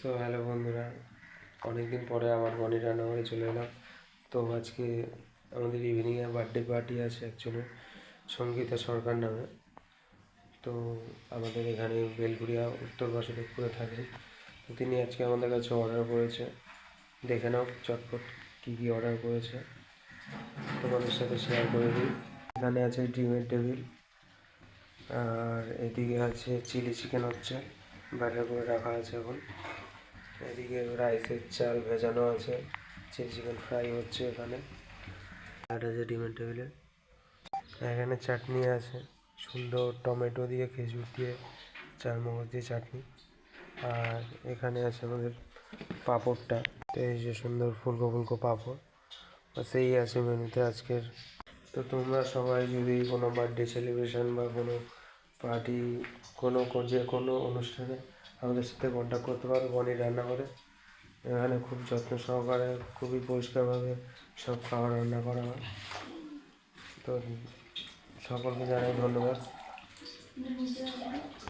So hello বন্ধুরা, অনেকদিন পরে আমার বনি রান্নাঘরে চলে এলাম। তো আজকে আমাদের ইভিনিংয়ে বার্থডে পার্টি আছে একজনের, সঙ্গীতা সরকার নামে। তো আমাদের এখানে বেলঘুরিয়া উত্তর বাসুদেবপুরে থাকেন। তো তিনি আজকে আমাদের কাছে অর্ডার করেছে। দেখে নাও চটপট কী কী অর্ডার করেছে, তোমাদের সাথে শেয়ার করে দিই। এখানে আছে ডিমের টেবিল, আর এদিকে আছে চিলি চিকেন হচ্ছে, ব্যাটার করে রাখা আছে এখন। এদিকে রাইসের চাল ভেজানো আছে, চিলি চিকেন ফ্রাই হচ্ছে এখানে। আর আছে ডিমের টেবিলে, এখানে চাটনি আছে, সুন্দর টমেটো দিয়ে খেজুর দিয়ে চারমগজ দিয়ে চাটনি। আর এখানে আছে আমাদের পাঁপড়টা, তো এই যে সুন্দর ফুলকো ফুলকো পাঁপড়। সেই আছে মেনুতে আজকের। তো তোমরা সবাই যদি কোনো বার্থডে সেলিব্রেশন বা কোনো পার্টি, যে কোনো অনুষ্ঠানে আমাদের সাথে কন্ট্যাক্ট করতে পারো বনির রান্নাঘরে। এখানে খুব যত্ন সহকারে, খুবই পরিষ্কারভাবে সব খাবার রান্না করা হয়। তো সকলকে জানাই ধন্যবাদ।